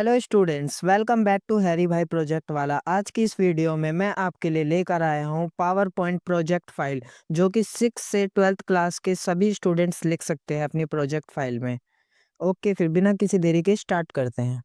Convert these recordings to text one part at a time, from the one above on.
Hello students, welcome back to Harry भाई project वाला। आज की इस वीडियो में मैं आपके लिए लेकर आया हूँ पावर पॉइंट प्रोजेक्ट फाइल, जो कि 6 से 12th क्लास के सभी स्टूडेंट्स लिख सकते हैं अपनी प्रोजेक्ट फाइल में। ओके, फिर बिना किसी देरी के स्टार्ट करते हैं।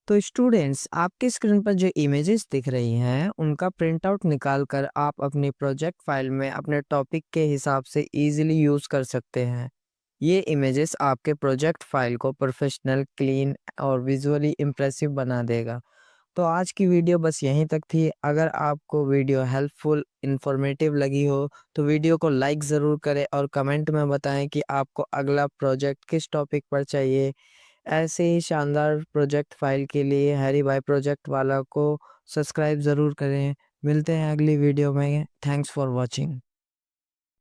तो स्टूडेंट्स, आपकी स्क्रीन पर जो इमेजेस दिख रही हैं, उनका प्रिंट आउट निकाल कर आप अपनी प्रोजेक्ट फाइल में अपने टॉपिक के हिसाब से इजीली यूज़ कर सकते हैं। ये इमेजेस आपके प्रोजेक्ट फाइल को प्रोफेशनल, क्लीन और विजुअली इम्प्रेसिव बना देगा। तो आज की वीडियो बस यहीं तक थी। अगर आपको वीडियो हेल्पफुल, इन्फॉर्मेटिव लगी हो तो वीडियो को लाइक ज़रूर करें और कमेंट में बताएं कि आपको अगला प्रोजेक्ट किस टॉपिक पर चाहिए। ऐसे ही शानदार प्रोजेक्ट फाइल के लिए हैरी भाई प्रोजेक्ट वाला को सब्सक्राइब ज़रूर करें। मिलते हैं अगली वीडियो में। Thanks for watching.